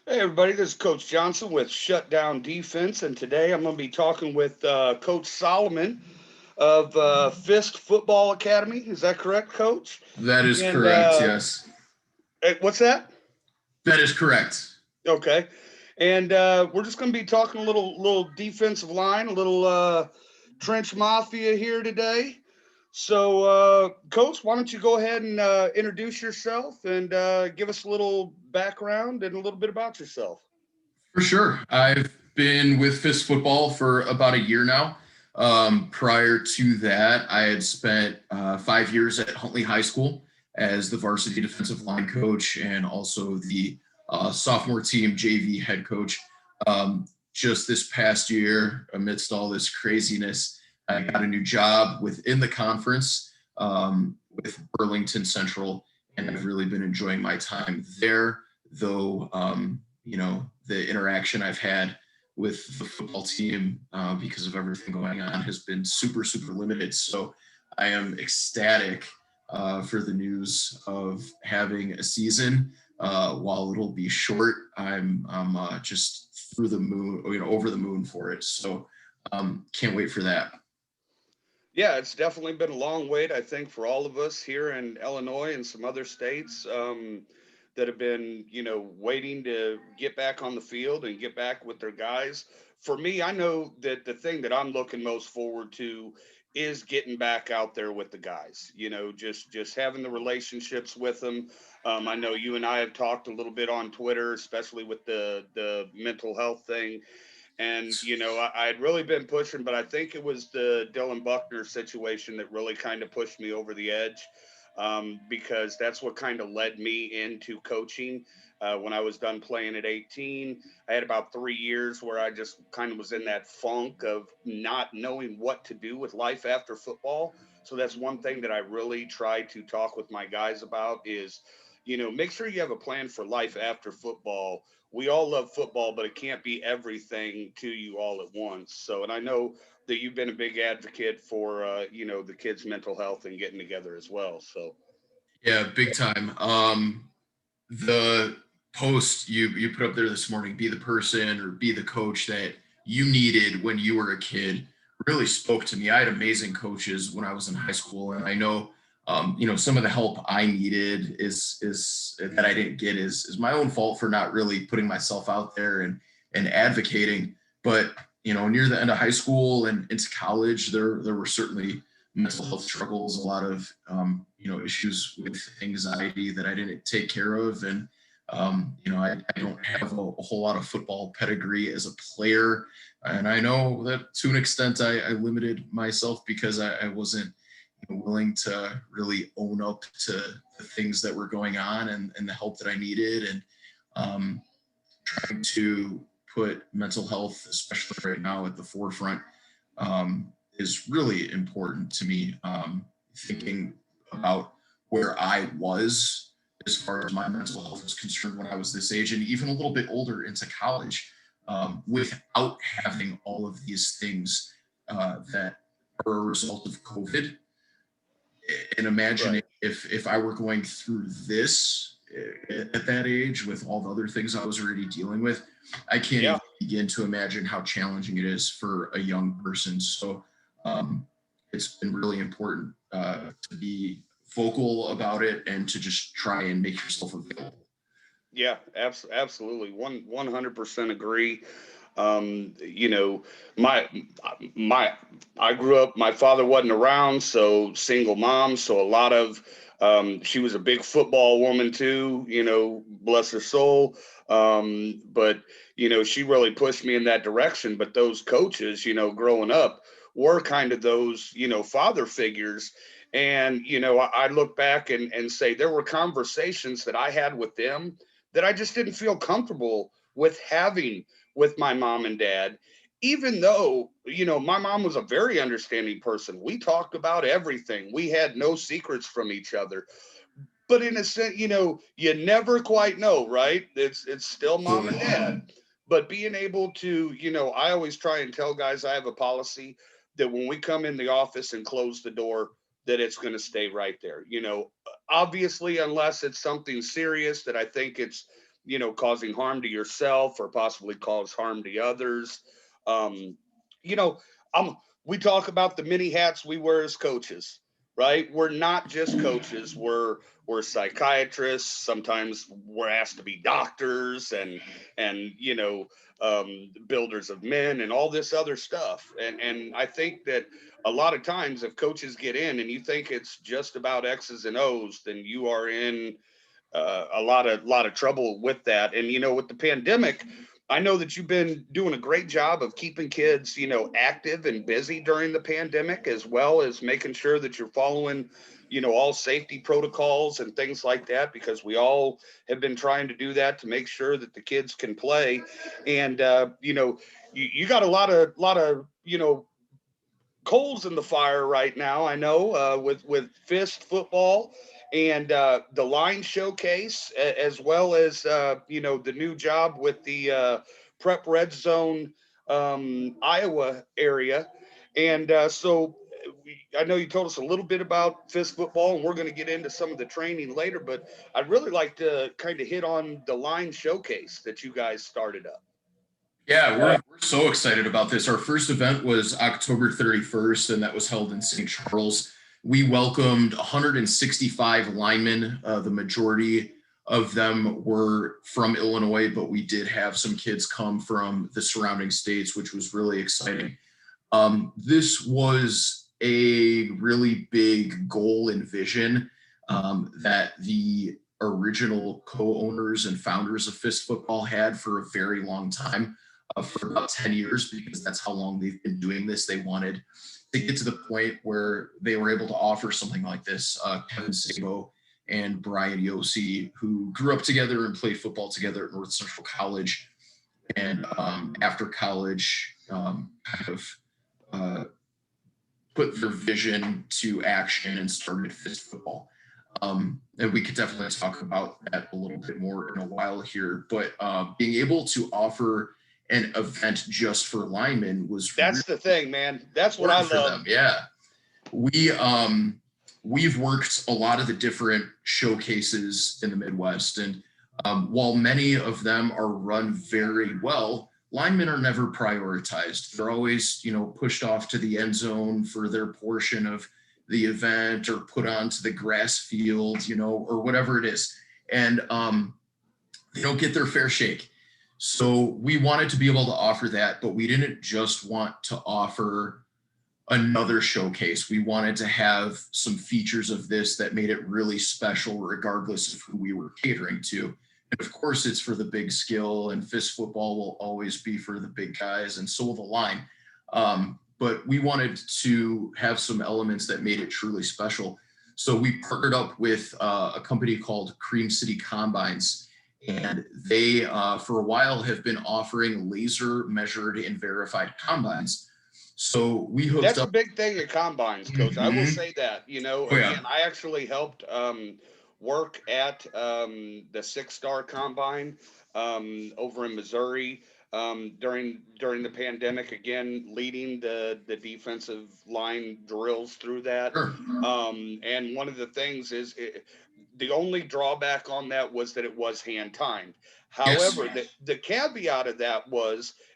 Hey everybody, this is Coach Johnson with Shutdown Defense, and today I'm going to be talking with Coach Solomon of Fisk Football Academy. Is that correct, Coach? That is And correct. Yes, what's that? that is correct. Okay. And we're just going to be talking a little defensive line, a little trench mafia here today. So, Coach, why don't you go ahead and introduce yourself and give us a little background and a little bit about yourself. For sure. I've been with Fist Football for about a year now. Prior to that, I had spent 5 years at Huntley High School as the varsity defensive line coach and also the sophomore team JV head coach. Just this past year, amidst all this craziness, I got a new job within the conference with Burlington Central, and I've really been enjoying my time there. Though, the interaction I've had with the football team because of everything going on has been super, super limited. So I am ecstatic for the news of having a season. While it'll be short, I'm just through the moon, over the moon for it. So can't wait for that. Yeah, it's definitely been a long wait, I think, for all of us here in Illinois and some other states that have been, waiting to get back on the field and get back with their guys. For me, I know that the thing that I'm looking most forward to is getting back out there with the guys. Just having the relationships with them. I know you and I have talked a little bit on Twitter, especially with the mental health thing, and I had really been pushing, but I think it was the Dylan Buckner situation that really kind of pushed me over the edge, because that's what kind of led me into coaching. When I was done playing at 18, I had about 3 years where I just kind of was in that funk of not knowing what to do with life after football. So that's one thing that I really try to talk with my guys about is, make sure you have a plan for life after football. We all love football, but it can't be everything to you all at once. So, and I know that you've been a big advocate for, the kids' mental health and getting together as well. So, Yeah, big time. The post you put up there this morning, be the person or be the coach that you needed when you were a kid, really spoke to me. I had amazing coaches when I was in high school, and I know some of the help I needed is that I didn't get is my own fault for not really putting myself out there and advocating. But near the end of high school and into college, there were certainly mental health struggles, a lot of issues with anxiety that I didn't take care of, and I don't have a whole lot of football pedigree as a player, and I know that to an extent I limited myself because I wasn't willing to really own up to the things that were going on and the help that I needed, and um, trying to put mental health, especially right now, at the forefront is really important to me. Thinking about where I was as far as my mental health was concerned when I was this age, and even a little bit older into college, without having all of these things that are a result of COVID. And imagining right. if I were going through this at that age with all the other things I was already dealing with, I can't even Yeah. begin to imagine how challenging it is for a young person. So um, it's been really important to be vocal about it and to just try and make yourself available. Yeah, absolutely. 100% agree. You know, my my I grew up. My father wasn't around, so single mom. So a lot of she was a big football woman too. Bless her soul. But she really pushed me in that direction. But those coaches, growing up, were kind of those father figures. And I look back and say there were conversations that I had with them that I just didn't feel comfortable with having with my mom and dad, even though, my mom was a very understanding person. We talked about everything. We had no secrets from each other. But in a sense, you never quite know, right? It's still mom and Absolutely. dad. But being able to, I always try and tell guys I have a policy that when we come in the office and close the door, that it's going to stay right there. Obviously, unless it's something serious that I think it's causing harm to yourself or possibly cause harm to others. Um, you know, I'm, we talk about the many hats we wear as coaches, right? We're not just coaches. We're psychiatrists. Sometimes we're asked to be doctors and builders of men and all this other stuff. And I think that a lot of times if coaches get in and you think it's just about X's and O's, then you are in a lot of trouble with that. And with the pandemic, I know that you've been doing a great job of keeping kids, active and busy during the pandemic, as well as making sure that you're following, all safety protocols and things like that, because we all have been trying to do that to make sure that the kids can play. And you got a lot of coals in the fire right now. I know with fist football and the line showcase, as well as the new job with the prep red zone Iowa area. And I know you told us a little bit about fist football, and we're going to get into some of the training later. But I'd really like to kind of hit on the line showcase that you guys started up. Yeah, we're so excited about this. Our first event was October 31st, and that was held in St. Charles. We welcomed 165 linemen. The majority of them were from Illinois, but we did have some kids come from the surrounding states, which was really exciting. This was a really big goal and vision that the original co-owners and founders of Fist Football had for a very long time, for about 10 years, because that's how long they've been doing this. They wanted to get to the point where they were able to offer something like this. Kevin Sabo and Brian Yossi, who grew up together and played football together at North Central College, and after college kind of put their vision to action and started Fist Football. And we could definitely talk about that a little bit more in a while here. But being able to offer an event just for linemen was That's really the thing, man. That's what I important for love. them. Yeah, we've worked a lot of the different showcases in the Midwest, and while many of them are run very well, linemen are never prioritized. They're always, pushed off to the end zone for their portion of the event, or put onto the grass field, or whatever it is. And they don't get their fair shake. So we wanted to be able to offer that, but we didn't just want to offer another showcase. We wanted to have some features of this that made it really special, regardless of who we were catering to. And of course, it's for the big skill, and Fist Football will always be for the big guys, and so will the line. But we wanted to have some elements that made it truly special. So we partnered up with a company called Cream City Combines, and they, for a while, have been offering laser measured and verified combines. So we hooked That's a up. big thing at combines, Coach. I will Mhm. say that. Oh yeah. Again, I actually helped work at the Six Star Combine over in Missouri during the pandemic. Again, leading the defensive line drills through that. Sure. And one of the things is the only drawback on that was that it was hand timed. Yes. However, the caveat of that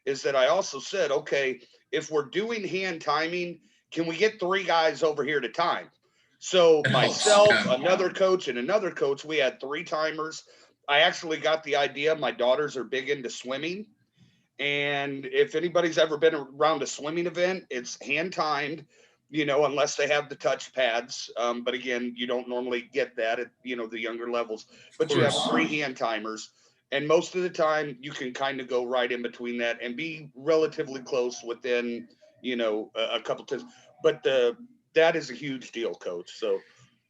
is that I also said, okay, if we're doing hand timing, can we get three guys over here to time? So It helps. myself, Yeah. another coach, and another coach, we had three timers. I actually got the idea. My daughters are big into swimming. And if anybody's ever been around a swimming event, it's hand timed, unless they have the touch pads. But again, you don't normally get that at, the younger levels, Of but you have course. three hand timers. And most of the time you can kind of go right in between that and be relatively close within, a couple times. But that is a huge deal, coach. So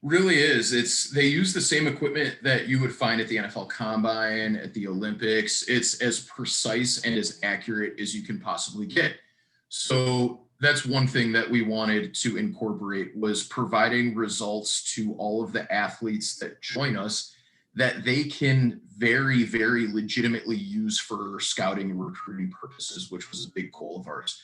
Really is. They use the same equipment that you would find at the NFL Combine, at the Olympics. It's as precise and as accurate as you can possibly get. So that's one thing that we wanted to incorporate, was providing results to all of the athletes that join us that they can very, very legitimately use for scouting and recruiting purposes, which was a big goal of ours.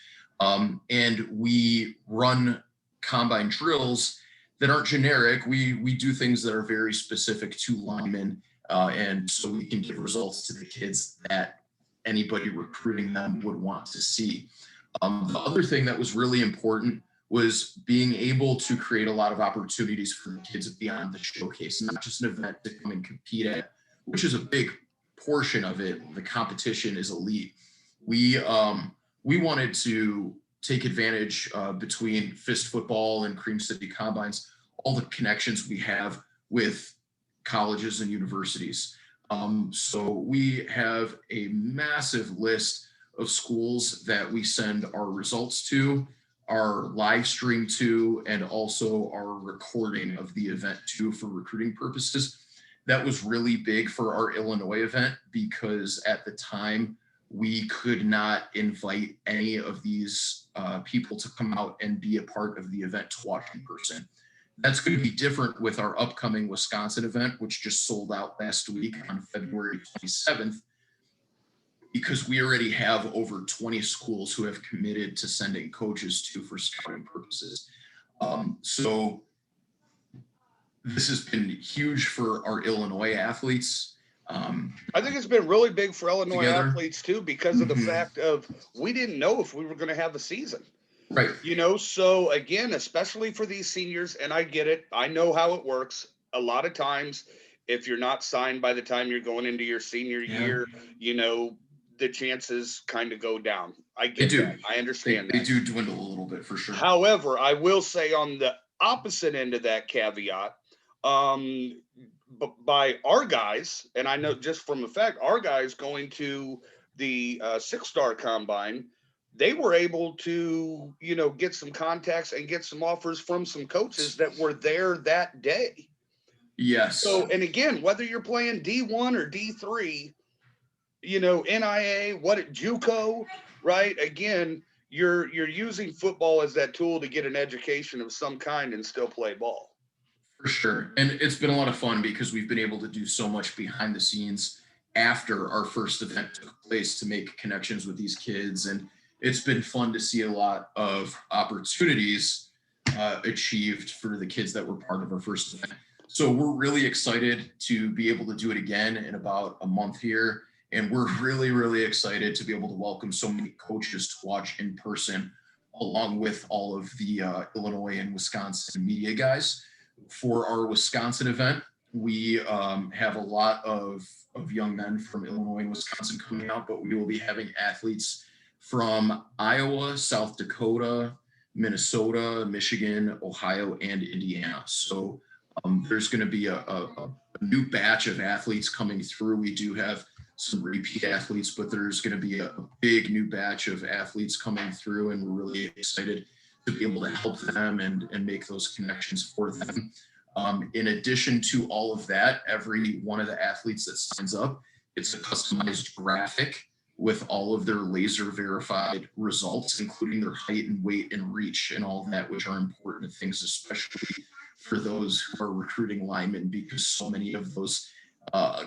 And we run combine drills that aren't generic. We do things that are very specific to linemen, And so we can give results to the kids that anybody recruiting them would want to see. The other thing that was really important was being able to create a lot of opportunities for the kids beyond the showcase, not just an event to come and compete at, which is a big portion of it. The competition is elite. We wanted to take advantage between Fist Football and Cream City Combines, all the connections we have with colleges and universities. So we have a massive list of schools that we send our results to, our live stream to, and also our recording of the event to for recruiting purposes. That was really big for our Illinois event because at the time we could not invite any of these people to come out and be a part of the event to watch in person. That's going to be different with our upcoming Wisconsin event, which just sold out last week on February 27th, because we already have over 20 schools who have committed to sending coaches to for scouting purposes. So this has been huge for our Illinois athletes. I think it's been really big for Illinois athletes too, because of the fact of we didn't know if we were going to have a season. Right. So again, especially for these seniors, and I get it, I know how it works. A lot of times, if you're not signed by the time you're going into your senior year, the chances kind of go down. I get that. I understand that. They do dwindle a little bit for sure. However, I will say on the opposite end of that caveat, by our guys, and I know just from the fact, our guys going to the 6-star combine, they were able to, get some contacts and get some offers from some coaches that were there that day. Yes. So, and again, whether you're playing D1 or D3, NIA, JUCO, right? Again, you're using football as that tool to get an education of some kind and still play ball. For sure. And it's been a lot of fun because we've been able to do so much behind the scenes after our first event took place to make connections with these kids. And it's been fun to see a lot of opportunities achieved for the kids that were part of our first event. So we're really excited to be able to do it again in about a month here. And we're really, really excited to be able to welcome so many coaches to watch in person, along with all of the Illinois and Wisconsin media guys. For our Wisconsin event, we have a lot of young men from Illinois and Wisconsin coming out, but we will be having athletes from Iowa, South Dakota, Minnesota, Michigan, Ohio, and Indiana. So there's going to be a new batch of athletes coming through. We do have some repeat athletes, but there's going to be a big new batch of athletes coming through, and we're really excited to be able to help them and make those connections for them. In addition to all of that, every one of the athletes that signs up, it's a customized graphic with all of their laser verified results, including their height and weight and reach and all that, which are important things, especially for those who are recruiting linemen, because so many of those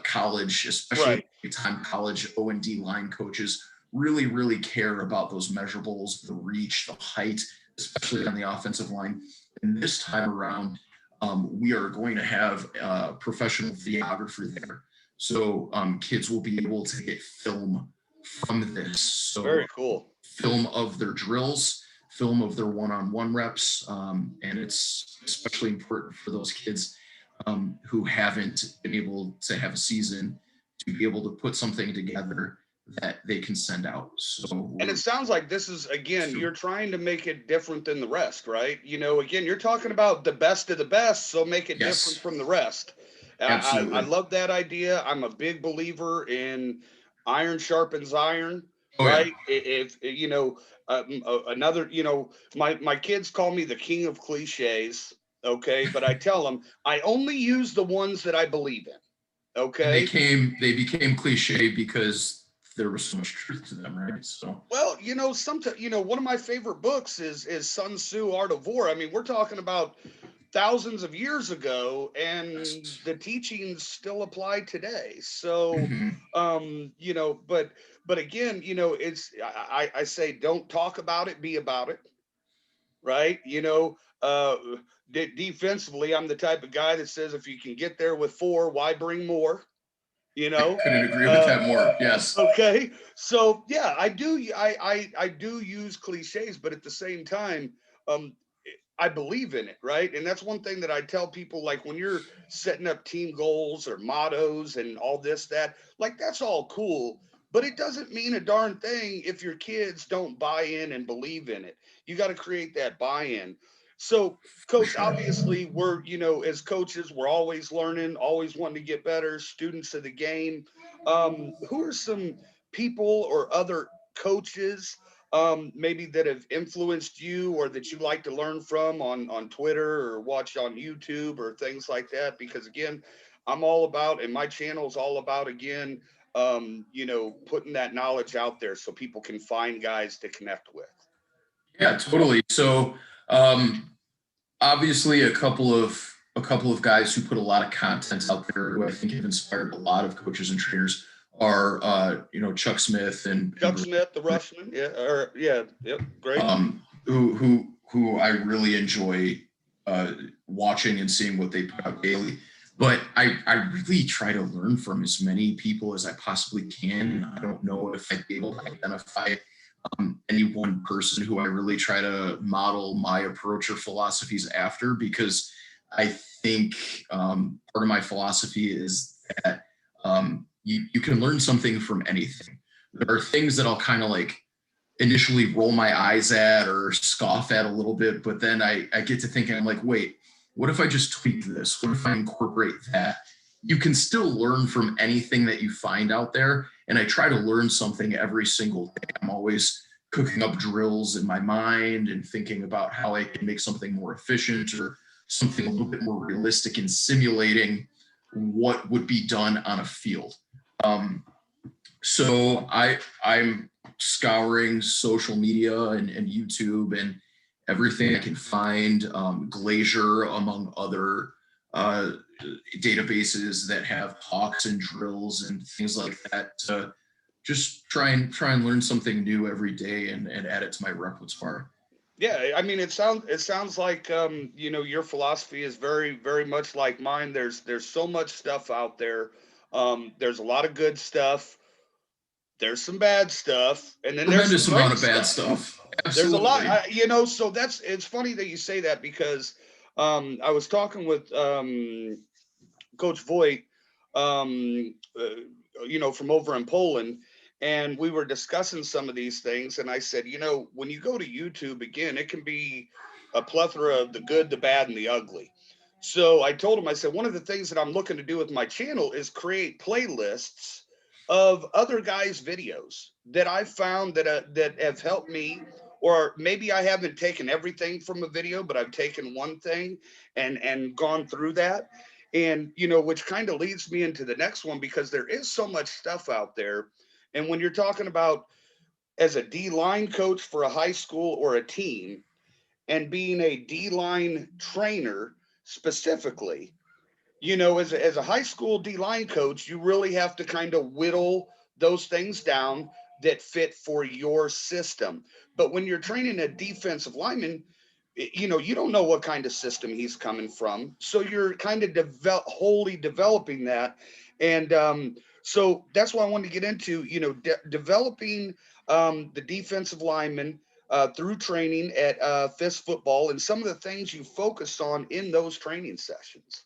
college, especially time college O&D line coaches, really, really care about those measurables, the reach, the height, especially on the offensive line. And this time around, we are going to have a professional videographer there. So kids will be able to get film from this. So very cool. Film of their drills, film of their one-on-one reps. And it's especially important for those kids who haven't been able to have a season to be able to put something together that they can send out. So, and it sounds like this is, again, you're trying to make it different than the rest, right? Again, you're talking about the best of the best, so make it different from the rest. I love that idea. I'm a big believer in iron sharpens iron, right? Yeah. If another, my kids call me the king of cliches, okay? But I tell them I only use the ones that I believe in, okay? And they became cliche because there was so much truth to them, right? So, well, sometimes, one of my favorite books is Sun Tzu, Art of War. I mean, we're talking about thousands of years ago, and the teachings still apply today. So, but again, it's, I say, don't talk about it, be about it. Right. Defensively, I'm the type of guy that says, if you can get there with 4, why bring more? you I know? couldn't agree with Uh, that more. Yes. okay. So yeah, I do use cliches, but at the same time, um, I believe in it, right? And that's one thing that I tell people, like when you're setting up team goals or mottos and all this, that, like that's all cool, but it doesn't mean a darn thing if your kids don't buy in and believe in it. You got to create that buy-in. So, For coach, sure. obviously we're, as coaches, we're always learning, always wanting to get better, students of the game. Who are some people or other coaches maybe that have influenced you or that you like to learn from on Twitter or watch on YouTube or things like that? Because again, I'm all about, and my channel is all about, again, putting that knowledge out there so people can find guys to connect with. Yeah, totally. So, um, obviously, a couple of guys who put a lot of content out there who I think have inspired a lot of coaches and trainers are, Chuck Smith and Chuck Smith, the Rushman, yeah, or yeah, yep, great. who I really enjoy uh, watching and seeing what they put out daily. But I really try to learn from as many people as I possibly can. I don't know if I'd be able to identify any one person who I really try to model my approach or philosophies after, because I think part of my philosophy is that you can learn something from anything. There are things that I'll kind of like initially roll my eyes at or scoff at a little bit, but then I get to thinking, I'm like, wait, what if I just tweak this? What if I incorporate that? You can still learn from anything that you find out there. And I try to learn something every single day. I'm always cooking up drills in my mind and thinking about how I can make something more efficient or something a little bit more realistic in simulating what would be done on a field. Um, so I'm scouring social media and YouTube and everything I can find, Glacier among other uh, databases that have talks and drills and things like that, to just try and learn something new every day and add it to my repertoire. Yeah, I mean, it sounds like your philosophy is very very much like mine. There's so much stuff out there. There's a lot of good stuff. There's some bad stuff, and then there's some Tremendous amount great of bad stuff. stuff. There's a lot, Absolutely. so it's funny that you say that because I was talking with Coach Voigt, from over in Poland, and we were discussing some of these things. And I said, when you go to YouTube, again, it can be a plethora of the good, the bad, and the ugly. So I told him, I said, one of the things that I'm looking to do with my channel is create playlists of other guys' videos that I've found that have helped me. Or maybe I haven't taken everything from a video, but I've taken one thing and gone through that, and which kind of leads me into the next one, because there is so much stuff out there. And when you're talking about as a D line coach for a high school or a team, and being a D line trainer specifically, as a high school D line coach, you really have to kind of whittle those things down that fit for your system. But when you're training a defensive lineman, you don't know what kind of system he's coming from. So you're kind of wholly developing that. And so that's why I wanted to get into, developing the defensive lineman through training at FIS football and some of the things you focus on in those training sessions.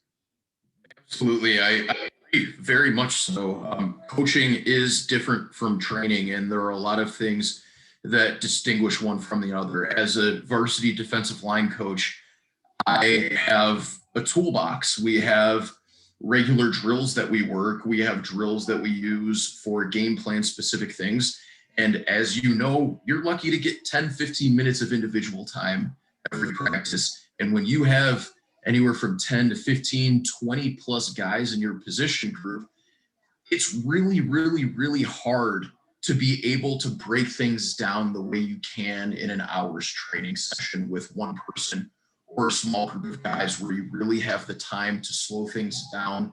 Absolutely. I agree very much so. Coaching is different from training, and there are a lot of things that distinguish one from the other. As a varsity defensive line coach, I have a toolbox. We have regular drills that we work, we have drills that we use for game plan specific things. And as you know, you're lucky to get 10, 15 minutes of individual time every practice. And when you have anywhere from 10 to 15, 20 plus guys in your position group, it's really, really, really hard to be able to break things down the way you can in an hour's training session with one person or a small group of guys, where you really have the time to slow things down,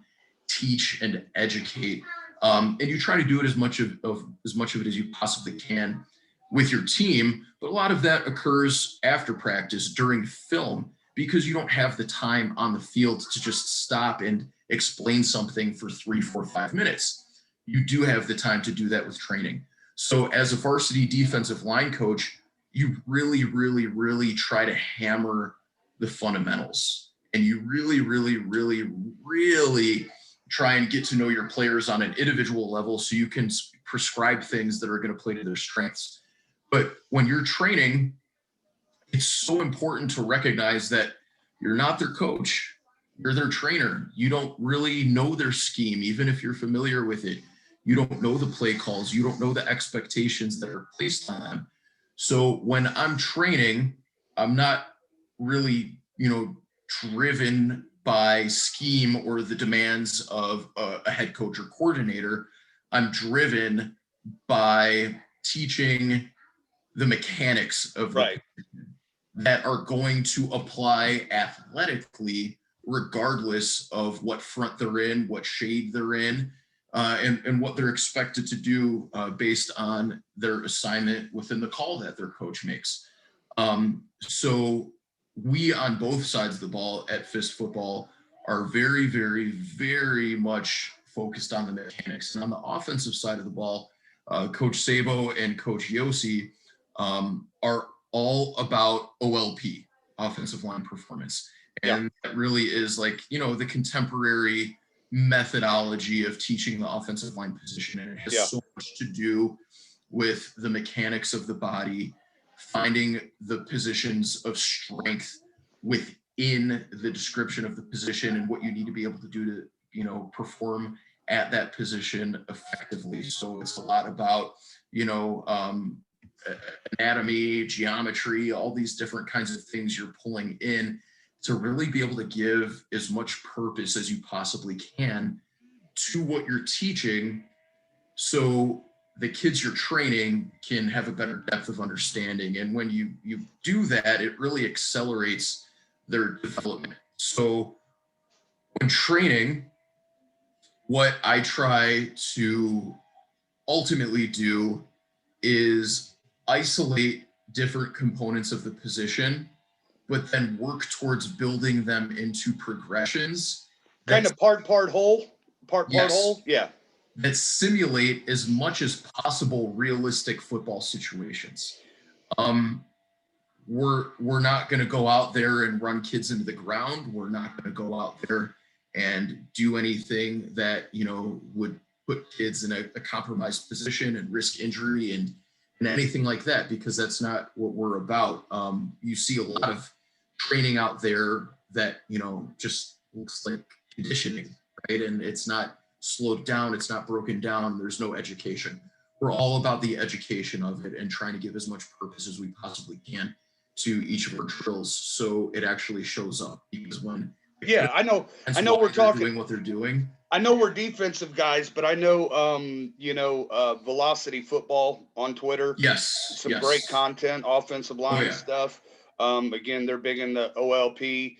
teach and educate. And you try to do it as much of it as you possibly can with your team. But a lot of that occurs after practice during film, because you don't have the time on the field to just stop and explain something for 3, 4, 5 minutes. you do have the time to do that with training. So as a varsity defensive line coach, you really, really, really try to hammer the fundamentals. And you really, really, really, really try and get to know your players on an individual level so you can prescribe things that are going to play to their strengths. But when you're training, it's so important to recognize that you're not their coach. You're their trainer. You don't really know their scheme, even if you're familiar with it. You don't know the play calls. You don't know the expectations that are placed on them. So when I'm training, I'm not really, driven by scheme or the demands of a head coach or coordinator. I'm driven by teaching the mechanics of the position that are going to apply athletically, regardless of what front they're in, what shade they're in, and what they're expected to do based on their assignment within the call that their coach makes. So we on both sides of the ball at Fist Football are very, very, very much focused on the mechanics. And on the offensive side of the ball, Coach Sabo and Coach Yossi are all about OLP, offensive line performance. And that really is like, the contemporary methodology of teaching the offensive line position. And it has so much to do with the mechanics of the body, finding the positions of strength within the description of the position and what you need to be able to do to, perform at that position effectively. So it's a lot about, anatomy, geometry, all these different kinds of things you're pulling in to really be able to give as much purpose as you possibly can to what you're teaching, so the kids you're training can have a better depth of understanding. And when you do that, it really accelerates their development. So when training, what I try to ultimately do is isolate different components of the position, but then work towards building them into progressions. Kind of part whole, part whole. Yeah. That simulate as much as possible realistic football situations. We're not going to go out there and run kids into the ground. We're not going to go out there and do anything that, would put kids in a compromised position and risk injury and anything like that, because that's not what we're about. You see a lot of training out there that, just looks like conditioning, right? And it's not slowed down. It's not broken down. There's no education. We're all about the education of it and trying to give as much purpose as we possibly can to each of our drills, so it actually shows up. Because when I know we're talking doing what they're doing. I know we're defensive guys, but I know Velocity Football on Twitter. Some great content, offensive line stuff. Again, they're big in the OLP.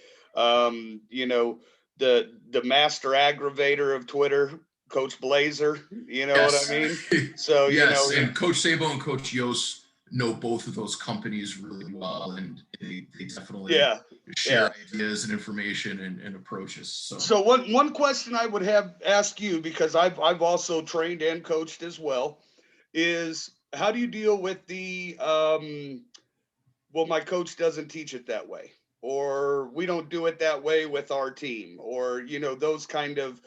The master aggravator of Twitter, Coach Blazer. You know what I mean? So and Coach Sabo and Coach Yost know both of those companies really well, and they definitely share ideas and information and approaches. So one question I would have ask you, because I've also trained and coached as well, is how do you deal with the my coach doesn't teach it that way, or we don't do it that way with our team, or those kind of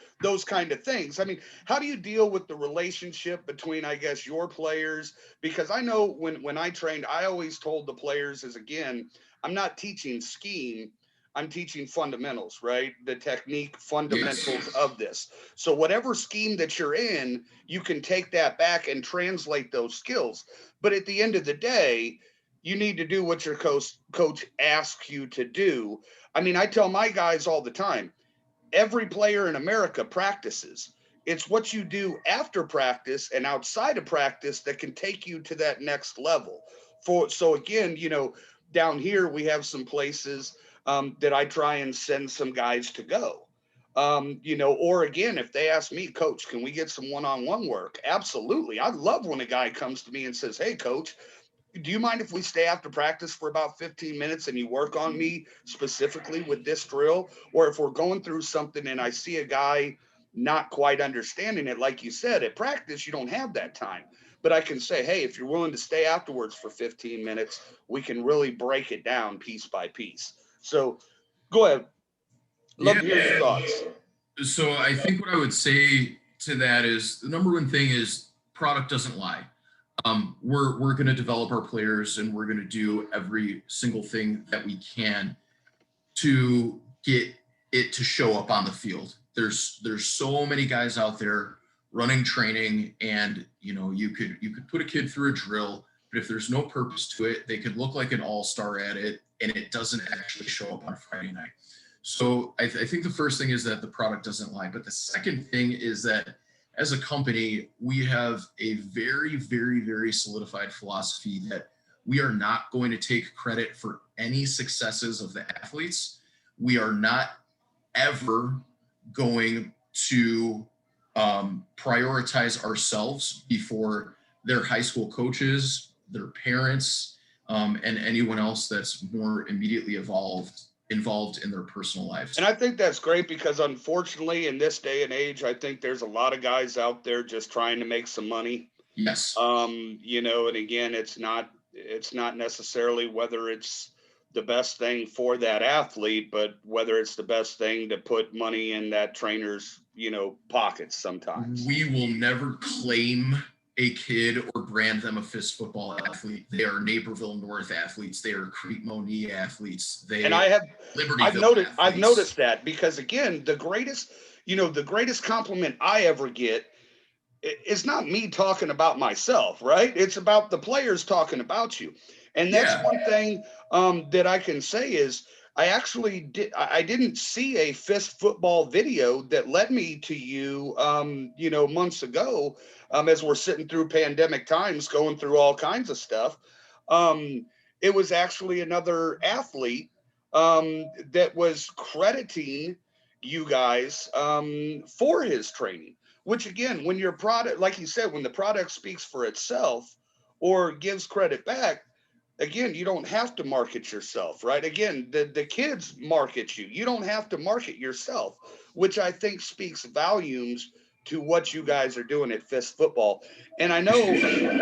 things. I mean, how do you deal with the relationship between, I guess, your players? Because I know when I trained, I always told the players is, again, I'm not teaching scheme, I'm teaching fundamentals, right? The technique fundamentals of this. So whatever scheme that you're in, you can take that back and translate those skills. But at the end of the day, you need to do what your coach asks you to do. I mean, I tell my guys all the time, every player in America practices. It's what you do after practice and outside of practice that can take you to that next level. So again, down here we have some places that I try and send some guys to go. Or again, if they ask me, Coach, can we get some one-on-one work? Absolutely. I love when a guy comes to me and says, hey, Coach, do you mind if we stay after practice for about 15 minutes and you work on me specifically with this drill? Or if we're going through something and I see a guy not quite understanding it. Like you said, at practice, you don't have that time. But I can say, hey, if you're willing to stay afterwards for 15 minutes, we can really break it down piece by piece. So go ahead. Love Yeah. to hear your thoughts. So I think what I would say to that is the number one thing is product doesn't lie. We're going to develop our players, and we're going to do every single thing that we can to get it to show up on the field. There's so many guys out there running training, and you could put a kid through a drill, but if there's no purpose to it, they could look like an all-star at it, and it doesn't actually show up on Friday night. So I think the first thing is that the product doesn't lie. But the second thing is that as a company, we have a very, very, very solidified philosophy that we are not going to take credit for any successes of the athletes. We are not ever going to prioritize ourselves before their high school coaches, their parents, and anyone else that's more immediately involved in their personal lives. And I think that's great because unfortunately in this day and age, I think there's a lot of guys out there just trying to make some money. Yes. And again, it's not necessarily whether it's the best thing for that athlete, but whether it's the best thing to put money in that trainer's, pockets sometimes. We will never claim a kid or brand them a fist football athlete. They are Naperville North athletes. They are Crete-Monee athletes. I've noticed that because again, the greatest compliment I ever get is not me talking about myself, right? It's about the players talking about you. And that's one thing that I can say is I didn't see a fist football video that led me to you, months ago, as we're sitting through pandemic times, going through all kinds of stuff. It was actually another athlete that was crediting you guys for his training, which again, when your product, like you said, when the product speaks for itself or gives credit back, again, you don't have to market yourself, right? Again, the kids market you. You don't have to market yourself, which I think speaks volumes to what you guys are doing at Fist Football. And I know,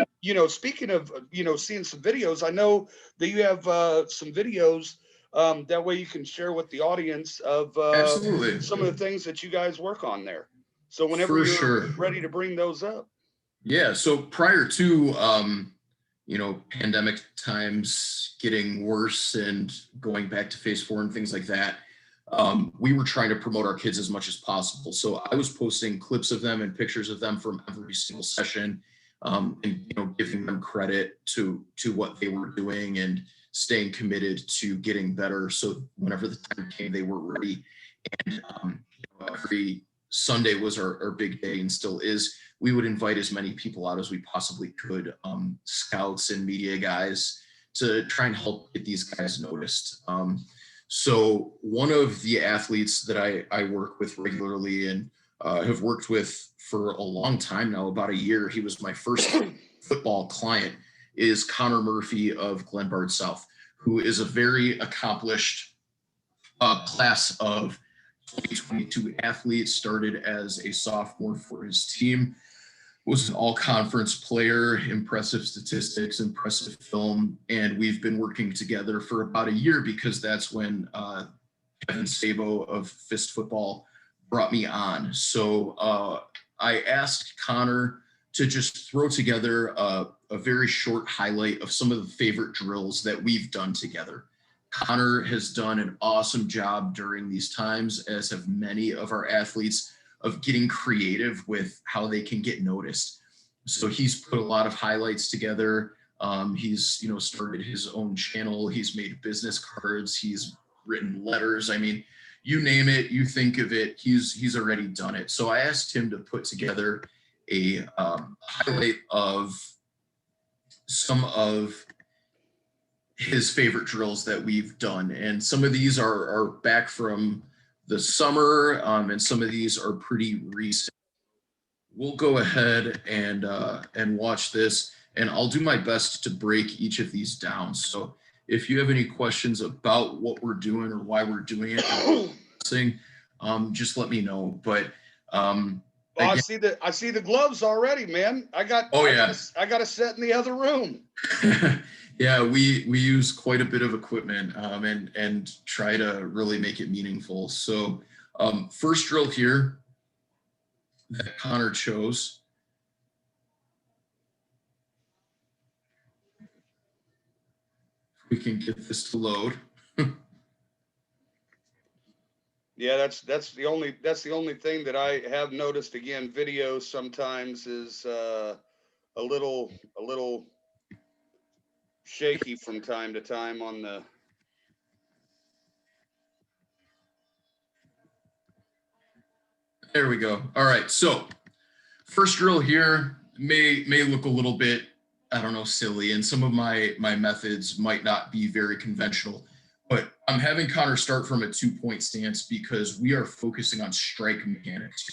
speaking of, seeing some videos, I know that you have some videos that way you can share with the audience of Absolutely. some of the things that you guys work on there. So whenever For you're sure. ready to bring those up. Yeah. So prior to, pandemic times getting worse and going back to phase 4 and things like that, we were trying to promote our kids as much as possible. So I was posting clips of them and pictures of them from every single session, and giving them credit to what they were doing and staying committed to getting better. So whenever the time came, they were ready. And every Sunday was our big day and still is. We would invite as many people out as we possibly could, scouts and media guys, to try and help get these guys noticed. So one of the athletes that I work with regularly and have worked with for a long time now, about a year, he was my first football client, is Conor Murphy of Glenbard South, who is a very accomplished class of 2022 athlete, started as a sophomore for his team, was an all-conference player, impressive statistics, impressive film, and we've been working together for about a year because that's when Kevin Sabo of Fist Football brought me on. So I asked Conor to just throw together a very short highlight of some of the favorite drills that we've done together. Conor has done an awesome job during these times, as have many of our athletes, of getting creative with how they can get noticed. So he's put a lot of highlights together. He's started his own channel. He's made business cards. He's written letters. I mean, you name it, you think of it, he's already done it. So I asked him to put together a highlight of some of his favorite drills that we've done. And some of these are back from the summer, and some of these are pretty recent. We'll go ahead and watch this, and I'll do my best to break each of these down. So if you have any questions about what we're doing or why we're doing it, just let me know. But Well, Again, I see the gloves already, man. oh yeah. I got a set in the other room. Yeah, we use quite a bit of equipment, and try to really make it meaningful. So first drill here that Conor chose. If we can get this to load. Yeah, that's the only thing that I have noticed. Again, video sometimes is a little shaky from time to time on the. There we go. All right, so first drill here may look a little bit, I don't know, silly, and some of my methods might not be very conventional, but I'm having Conor start from a 2-point stance because we are focusing on strike mechanics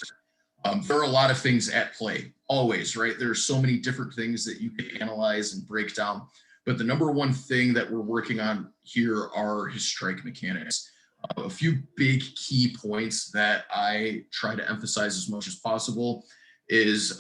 here. There are a lot of things at play, always, right? There are so many different things that you can analyze and break down, but the number one thing that we're working on here are his strike mechanics. A few big key points that I try to emphasize as much as possible is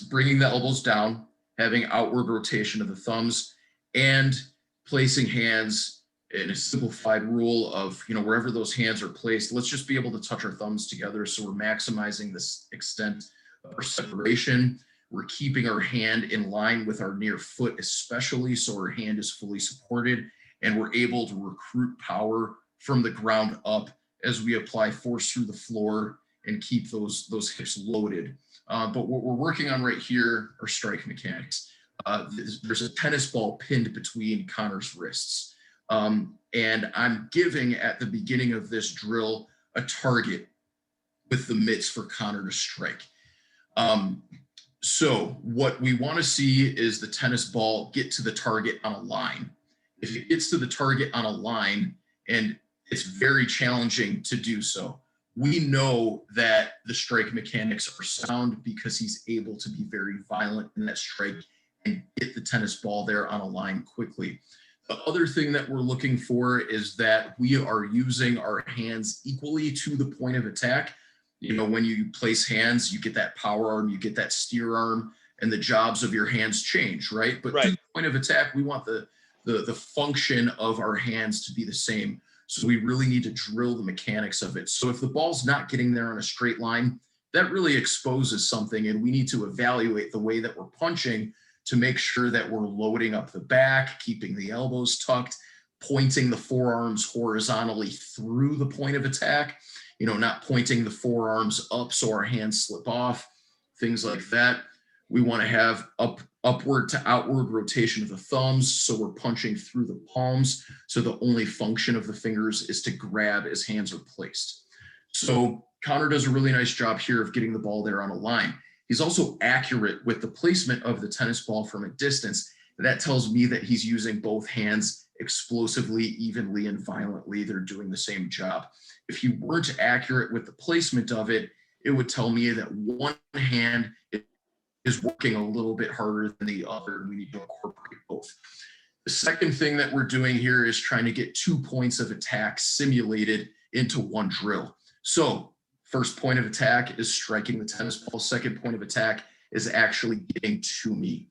bringing the elbows down, having outward rotation of the thumbs, and placing hands in a simplified rule of, wherever those hands are placed, let's just be able to touch our thumbs together. So we're maximizing this extent of our separation. We're keeping our hand in line with our near foot, especially so our hand is fully supported, and we're able to recruit power from the ground up as we apply force through the floor and keep those hips loaded. But what we're working on right here are strike mechanics. There's a tennis ball pinned between Conor's wrists. And I'm giving at the beginning of this drill a target with the mitts for Conor to strike. So what we want to see is the tennis ball get to the target on a line. If it gets to the target on a line, and it's very challenging to do so, we know that the strike mechanics are sound because he's able to be very violent in that strike and get the tennis ball there on a line quickly. The other thing that we're looking for is that we are using our hands equally to the point of attack. When you place hands, you get that power arm, you get that steer arm, and the jobs of your hands change, right? But Right. to the point of attack, we want the function of our hands to be the same. So we really need to drill the mechanics of it. So if the ball's not getting there on a straight line, that really exposes something, and we need to evaluate the way that we're punching to make sure that we're loading up the back, keeping the elbows tucked, pointing the forearms horizontally through the point of attack, not pointing the forearms up so our hands slip off, things like that. We want to have upward to outward rotation of the thumbs, so we're punching through the palms, so the only function of the fingers is to grab as hands are placed. So Conor does a really nice job here of getting the ball there on a line. He's also accurate with the placement of the tennis ball from a distance. That tells me that he's using both hands explosively, evenly, and violently. They're doing the same job. If he weren't accurate with the placement of it, it would tell me that one hand is working a little bit harder than the other, and we need to incorporate both. The second thing that we're doing here is trying to get 2 points of attack simulated into one drill. So first point of attack is striking the tennis ball. Second point of attack is actually getting to me.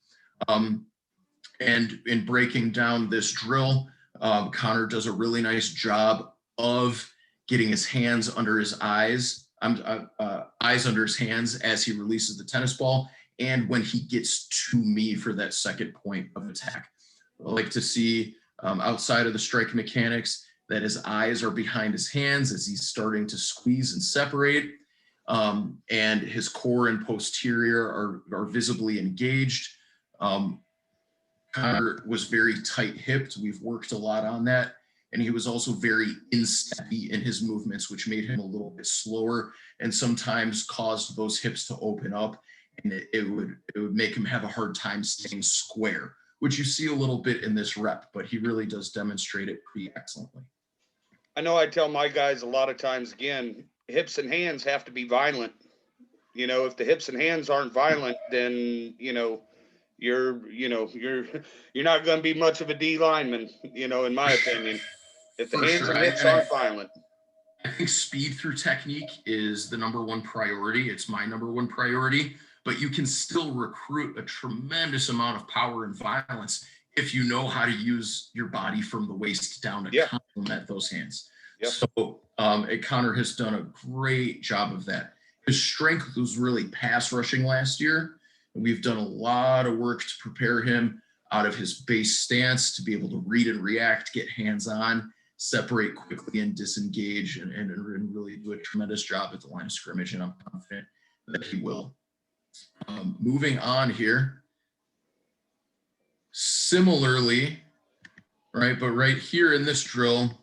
And in breaking down this drill, Conor does a really nice job of getting his hands under his eyes under his hands as he releases the tennis ball, and when he gets to me for that second point of attack. I like to see, outside of the strike mechanics, that his eyes are behind his hands as he's starting to squeeze and separate, and his core and posterior are visibly engaged. Conor was very tight-hipped. We've worked a lot on that. And he was also very insteppy in his movements, which made him a little bit slower and sometimes caused those hips to open up, and it would make him have a hard time staying square, which you see a little bit in this rep, but he really does demonstrate it pretty excellently. I know I tell my guys a lot of times, again, hips and hands have to be violent. If the hips and hands aren't violent, then, you're not going to be much of a D lineman, in my opinion, if the For hands sure. and hips aren't violent. I think speed through technique is the number one priority. It's my number one priority, but you can still recruit a tremendous amount of power and violence if you know how to use your body from the waist down to Yeah. complement those hands. Yep. So Conor has done a great job of that. His strength was really pass rushing last year. And we've done a lot of work to prepare him out of his base stance to be able to read and react, get hands on, separate quickly and disengage, and really do a tremendous job at the line of scrimmage. And I'm confident that he will. Moving on here. Similarly, right, but right here in this drill,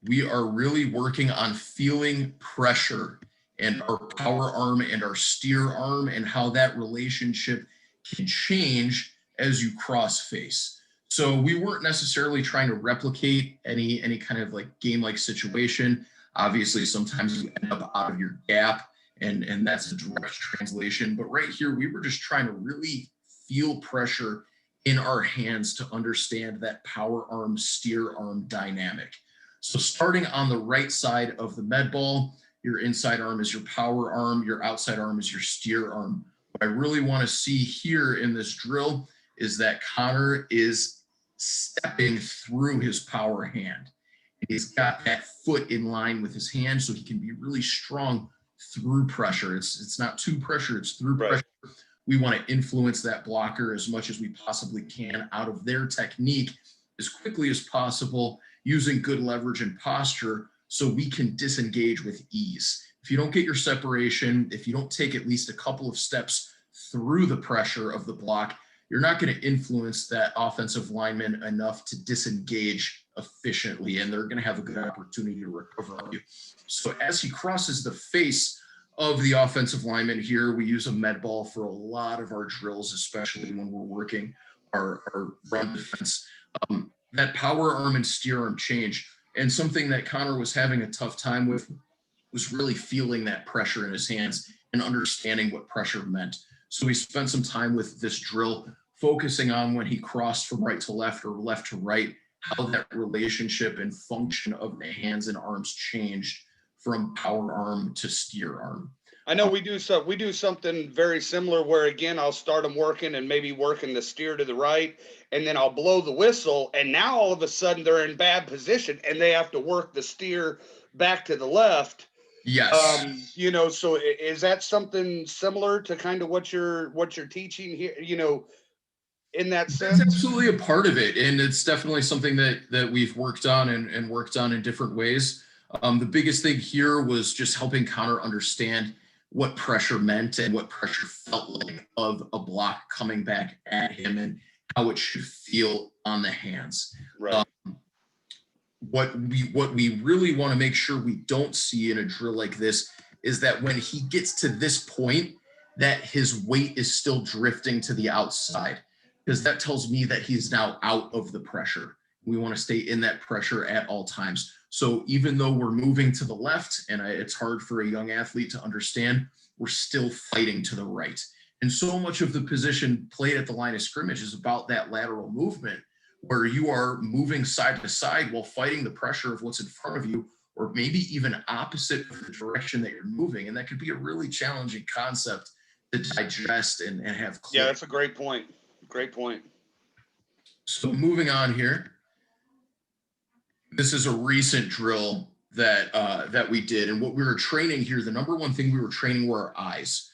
we are really working on feeling pressure and our power arm and our steer arm and how that relationship can change as you cross face. So we weren't necessarily trying to replicate any kind of like game-like situation. Obviously, sometimes you end up out of your gap, and that's a direct translation. But right here, we were just trying to really feel pressure in our hands to understand that power arm, steer arm dynamic. So starting on the right side of the med ball, your inside arm is your power arm, your outside arm is your steer arm. What I really want to see here in this drill is that Conor is stepping through his power hand. He's got that foot in line with his hand so he can be really strong through pressure. It's not to pressure, it's through pressure. We want to influence that blocker as much as we possibly can out of their technique as quickly as possible, using good leverage and posture so we can disengage with ease. If you don't get your separation, if you don't take at least a couple of steps through the pressure of the block, you're not going to influence that offensive lineman enough to disengage efficiently, and they're going to have a good opportunity to recover on you. So as he crosses the face of the offensive lineman here, we use a med ball for a lot of our drills, especially when we're working our run defense. That power arm and steer arm change, and something that Conor was having a tough time with was really feeling that pressure in his hands and understanding what pressure meant. So we spent some time with this drill focusing on when he crossed from right to left or left to right, how that relationship and function of the hands and arms changed from power arm to steer arm. I know we do something very similar where, again, I'll start them working and maybe working the steer to the right, and then I'll blow the whistle, and now all of a sudden they're in bad position and they have to work the steer back to the left. Yes. So is that something similar to kind of what you're teaching here, in that sense? That's absolutely a part of it, and it's definitely something that we've worked on and worked on in different ways. The biggest thing here was just helping Conor understand what pressure meant and what pressure felt like of a block coming back at him and how it should feel on the hands. Right. What we really want to make sure we don't see in a drill like this is that when he gets to this point, that his weight is still drifting to the outside, because that tells me that he's now out of the pressure. We want to stay in that pressure at all times. So even though we're moving to the left, and it's hard for a young athlete to understand, we're still fighting to the right. And so much of the position played at the line of scrimmage is about that lateral movement, where you are moving side to side while fighting the pressure of what's in front of you, or maybe even opposite of the direction that you're moving. And that could be a really challenging concept to digest and have clear. Yeah, that's a great point. Great point. So moving on here. This is a recent drill that we did. And what we were training here, the number one thing we were training were our eyes.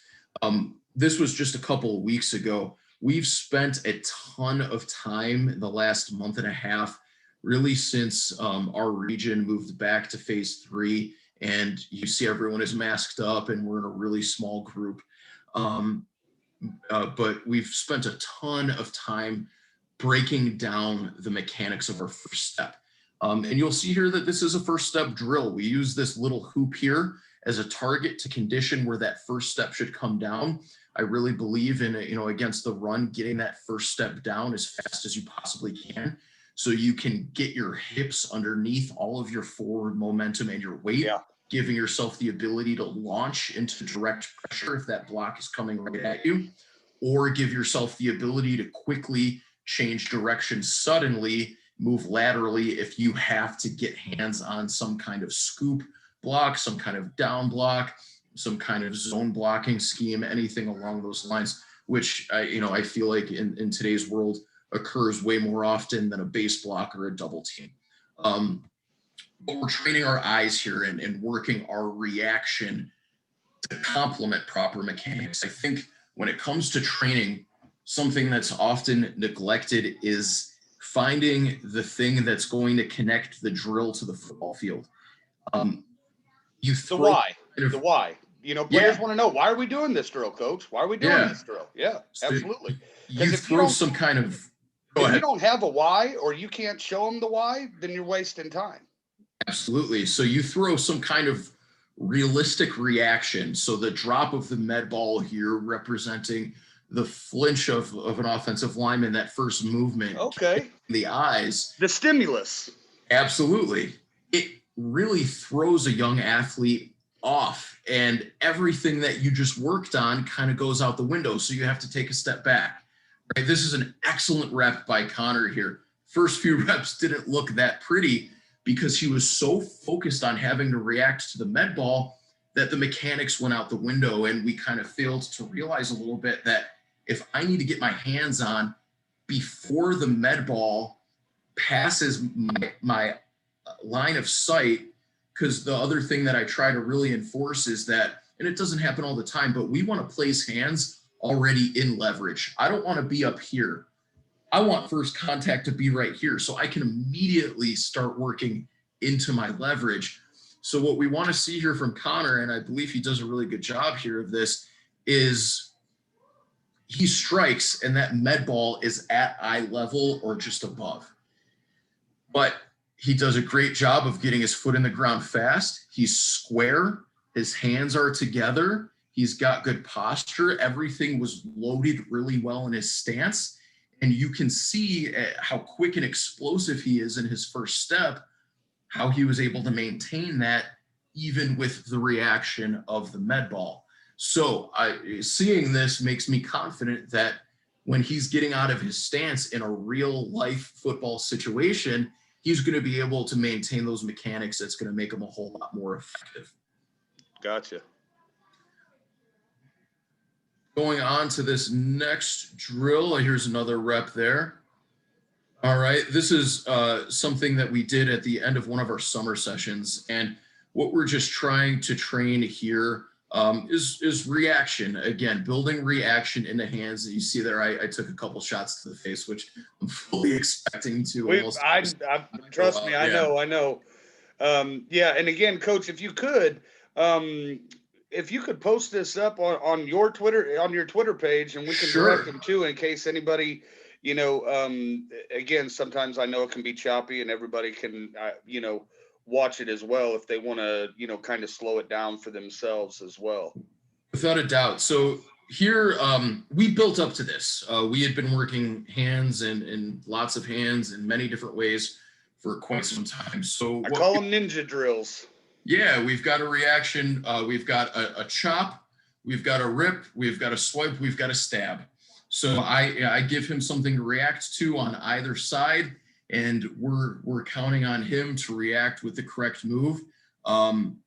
This was just a couple of weeks ago. We've spent a ton of time in the last month and a half, really since our region moved back to phase 3. And you see everyone is masked up and we're in a really small group. But we've spent a ton of time breaking down the mechanics of our first step. And you'll see here that this is a first step drill. We use this little hoop here as a target to condition where that first step should come down. I really believe in, against the run, getting that first step down as fast as you possibly can, so you can get your hips underneath all of your forward momentum and your weight, giving yourself the ability to launch into direct pressure if that block is coming right at you, or give yourself the ability to quickly change direction suddenly, move laterally if you have to get hands on some kind of scoop block, some kind of down block, some kind of zone blocking scheme, anything along those lines, which I feel like in today's world occurs way more often than a base block or a double team. But we're training our eyes here and working our reaction to complement proper mechanics. I think when it comes to training, something that's often neglected is finding the thing that's going to connect the drill to the football field. You throw The why. kind of, The why. Players want to know, why are we doing this drill, coach? Why are we doing this drill? Yeah, so absolutely. You throw some kind of. If you don't have a why, or you can't show them the why, then you're wasting time. Absolutely. So you throw some kind of realistic reaction. So the drop of the med ball here representing the flinch of an offensive lineman, that first movement. Okay. The eyes. The stimulus. Absolutely. It really throws a young athlete off, and everything that you just worked on kind of goes out the window. So you have to take a step back. Right? This is an excellent rep by Conor here. First few reps didn't look that pretty because he was so focused on having to react to the med ball that the mechanics went out the window, and we kind of failed to realize a little bit that if I need to get my hands on before the med ball passes my line of sight, because the other thing that I try to really enforce is that, and it doesn't happen all the time, but we want to place hands already in leverage. I don't want to be up here. I want first contact to be right here so I can immediately start working into my leverage. So what we want to see here from Conor, and I believe he does a really good job here of this, is he strikes and that med ball is at eye level or just above. But he does a great job of getting his foot in the ground fast. He's square. His hands are together. He's got good posture. Everything was loaded really well in his stance. And you can see how quick and explosive he is in his first step, how he was able to maintain that even with the reaction of the med ball. So seeing this makes me confident that when he's getting out of his stance in a real life football situation, he's going to be able to maintain those mechanics. That's going to make him a whole lot more effective. Gotcha. Going on to this next drill. Here's another rep there. All right. This is something that we did at the end of one of our summer sessions. And what we're just trying to train here is reaction. Again, building reaction in the hands. You see there, I took a couple shots to the face, which I'm fully expecting to. Trust me, I know. Yeah. And again, Coach, if you could post this up on your Twitter page, and we can direct them too, in case anybody, again, sometimes I know it can be choppy and everybody can, watch it as well if they want to, kind of slow it down for themselves as well. Without a doubt. So here, we built up to this. We had been working hands and lots of hands in many different ways for quite some time. So I call them ninja drills. Yeah, we've got a reaction. We've got a chop. We've got a rip. We've got a swipe. We've got a stab. So I give him something to react to on either side, and we're counting on him to react with the correct move.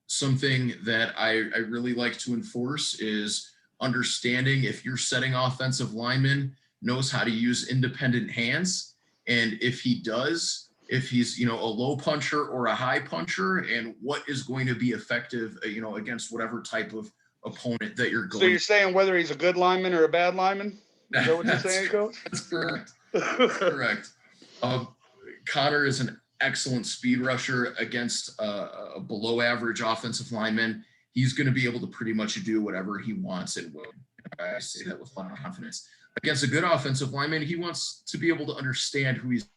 Something that I really like to enforce is understanding if your setting offensive lineman knows how to use independent hands, and if he does, if he's, a low puncher or a high puncher, and what is going to be effective, against whatever type of opponent that you're going. So you're saying whether he's a good lineman or a bad lineman? Is that what you're saying, Coach? That's correct. That's correct. Conor is an excellent speed rusher against a below average offensive lineman. He's going to be able to pretty much do whatever he wants and will. I say that with a lot of confidence. Against a good offensive lineman, he wants to be able to understand who he's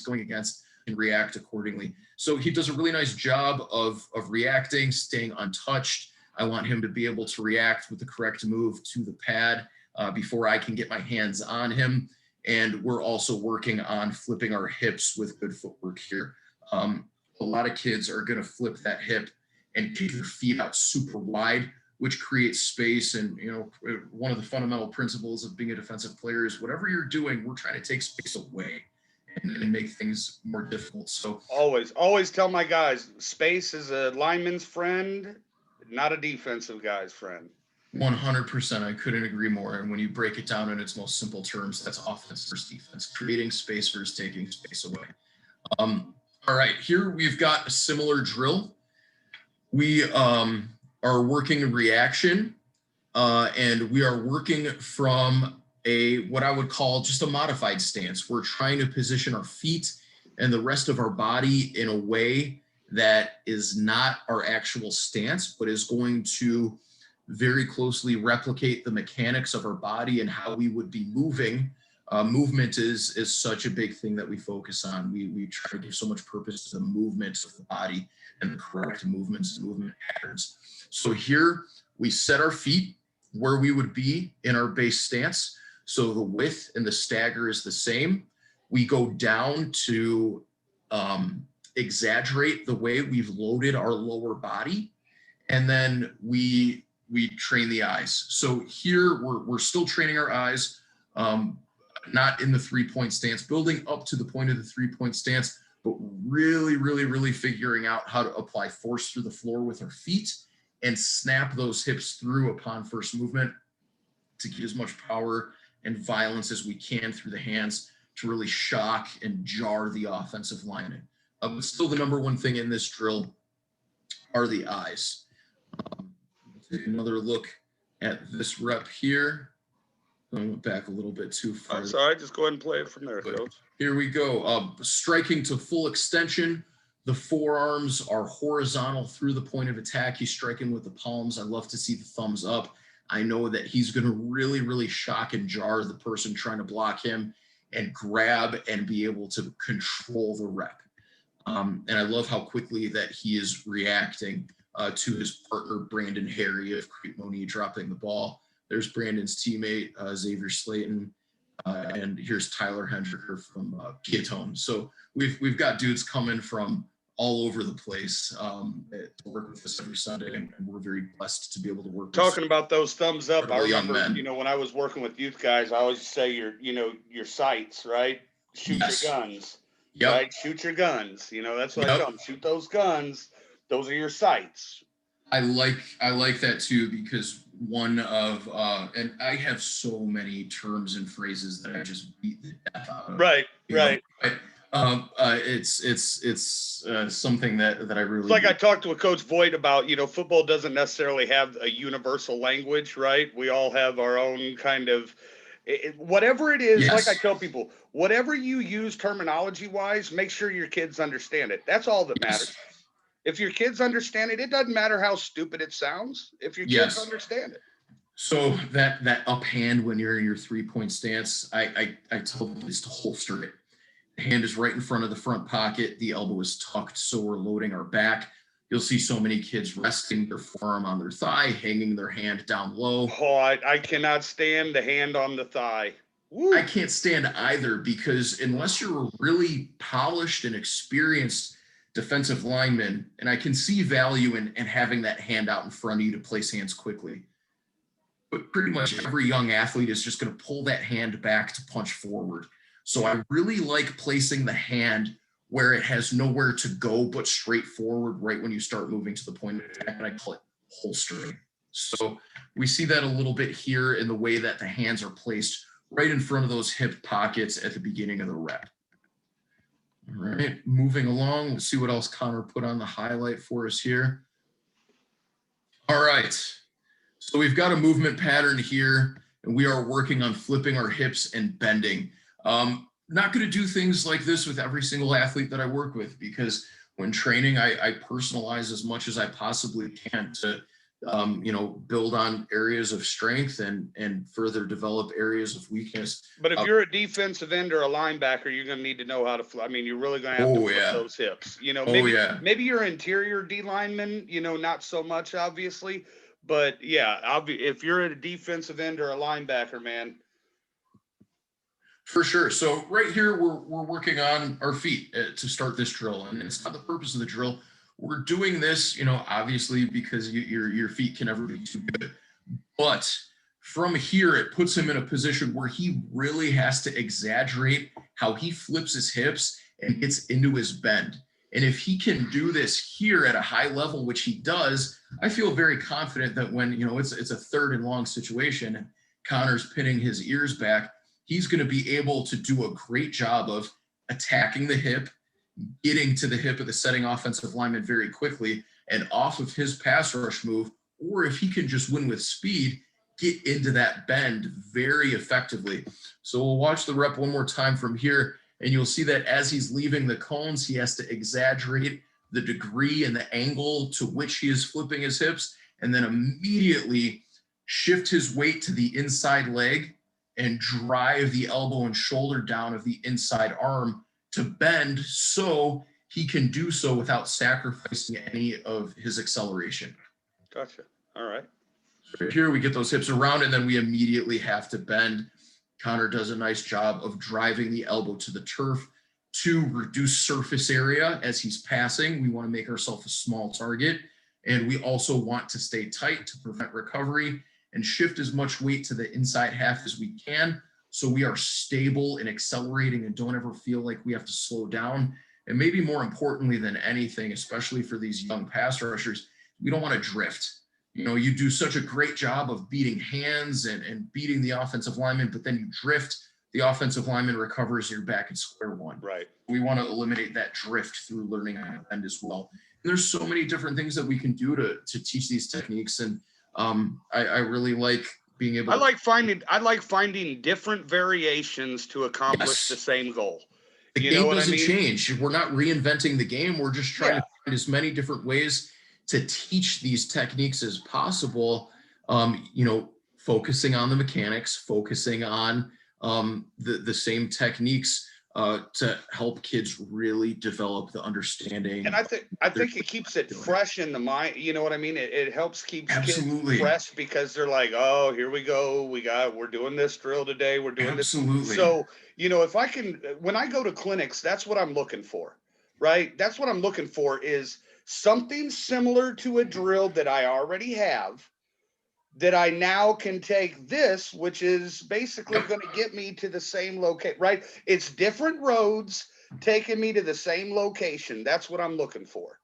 going against and react accordingly. So he does a really nice job of reacting, staying untouched. I want him to be able to react with the correct move to the pad before I can get my hands on him. And we're also working on flipping our hips with good footwork here. A lot of kids are going to flip that hip and kick their feet out super wide, which creates space. And, one of the fundamental principles of being a defensive player is whatever you're doing, we're trying to take space away. and make things more difficult. So Always tell my guys, space is a lineman's friend, not a defensive guy's friend. 100%, I couldn't agree more. And when you break it down in its most simple terms, that's offense versus defense, creating space versus taking space away. All right, here we've got a similar drill. We are working in reaction, and we are working from what I would call just a modified stance. We're trying to position our feet and the rest of our body in a way that is not our actual stance, but is going to very closely replicate the mechanics of our body and how we would be moving. Movement is such a big thing that we focus on. We try to give so much purpose to the movements of the body and the correct movements and movement patterns. So here we set our feet where we would be in our base stance. So the width and the stagger is the same. We go down to exaggerate the way we've loaded our lower body, and then we train the eyes. So here we're still training our eyes, not in the 3-point stance, building up to the point of the 3-point stance, but really figuring out how to apply force through the floor with our feet and snap those hips through upon first movement to get as much power and violence as we can through the hands to really shock and jar the offensive lineman. But still the number one thing in this drill are the eyes. Take another look at this rep here. I went back a little bit too far. That's all right. Just go ahead and play it from there, Coach. Here we go. Striking to full extension. The forearms are horizontal through the point of attack. He's striking with the palms. I love to see the thumbs up. I know that he's going to really shock and jar the person trying to block him and grab and be able to control the rep. And I love how quickly that he is reacting to his partner, Brandon Harry of Crete-Monee, dropping the ball. There's Brandon's teammate, Xavier Slayton, and here's Tyler Hendricker from Piatone. So we've got dudes coming from all over the place to work with us every Sunday, and we're very blessed to be able to work. Talking about those thumbs up, I remember, men. When I was working with youth guys, I always say your sights, right? Shoot your guns. Yep. Right? Shoot your guns. That's what I tell them. Shoot those guns. Those are your sights. I like that too, because one of and I have so many terms and phrases that I just beat the death out of. Right. But it's something that I really. It's like I talked to a Coach Voigt about. Football doesn't necessarily have a universal language, right? We all have our own kind of. Whatever it is, Yes. Like I tell people, whatever you use terminology wise, make sure your kids understand it. That's all that matters. If your kids understand it, it doesn't matter how stupid it sounds. If your kids understand it. So that up hand when you're in your 3-point stance, I tell them is to holster it. The hand is right in front of the front pocket. The elbow is tucked, so we're loading our back. You'll see so many kids resting their forearm on their thigh, hanging their hand down low. Oh, I cannot stand the hand on the thigh. Woo. I can't stand either, because unless you're a really polished and experienced defensive lineman, and I can see value in having that hand out in front of you to place hands quickly, but pretty much every young athlete is just going to pull that hand back to punch forward. So I really like placing the hand where it has nowhere to go but straight forward right when you start moving to the point of attack, and I call it holstering. So we see that a little bit here in the way that the hands are placed right in front of those hip pockets at the beginning of the rep. All right, moving along, we'll see what else Conor put on the highlight for us here. All right, so we've got a movement pattern here, and we are working on flipping our hips and bending. Not going to do things like this with every single athlete that I work with, because when training, I personalize as much as I possibly can to build on areas of strength and further develop areas of weakness. But if you're a defensive end or a linebacker, you're going to need to know how to flip. I mean, you're really going to have to flip those hips. Maybe you're interior D lineman, not so much, obviously. But yeah, if you're a defensive end or a linebacker, man. For sure. So right here, we're working on our feet to start this drill, and it's not the purpose of the drill. We're doing this, obviously because your feet can never be too good. But from here, it puts him in a position where he really has to exaggerate how he flips his hips and gets into his bend. And if he can do this here at a high level, which he does, I feel very confident that when, it's a 3rd and long situation and Conor's pinning his ears back, he's going to be able to do a great job of attacking the hip, getting to the hip of the setting offensive lineman very quickly and off of his pass rush move. Or if he can just win with speed, get into that bend very effectively. So we'll watch the rep one more time from here, and you'll see that as he's leaving the cones, he has to exaggerate the degree and the angle to which he is flipping his hips, and then immediately shift his weight to the inside leg and drive the elbow and shoulder down of the inside arm to bend so he can do so without sacrificing any of his acceleration. Gotcha. All right. Right here we get those hips around, and then we immediately have to bend. Conor does a nice job of driving the elbow to the turf to reduce surface area as he's passing. We want to make ourselves a small target, and we also want to stay tight to prevent recovery and shift as much weight to the inside half as we can so we are stable and accelerating and don't ever feel like we have to slow down. And maybe more importantly than anything, especially for these young pass rushers, we don't want to drift. You do such a great job of beating hands and beating the offensive lineman, but then you drift, the offensive lineman recovers, you're back at square one. Right. We want to eliminate that drift through learning how to bend as well. And there's so many different things that we can do to teach these techniques. And I really like being able I like finding different variations to accomplish the same goal. The game doesn't change. We're not reinventing the game. We're just trying to find as many different ways to teach these techniques as possible, focusing on the mechanics, focusing on the same techniques to help kids really develop the understanding. And I think it keeps it fresh in the mind. You know what I mean? It helps keep kids fresh because they're like, oh, here we go. We're doing this drill today. We're doing this. So, if I can, when I go to clinics, that's what I'm looking for, right? That's what I'm looking for is something similar to a drill that I already have that I now can take this, which is basically going to get me to the same location, right? It's different roads taking me to the same location. That's what I'm looking for.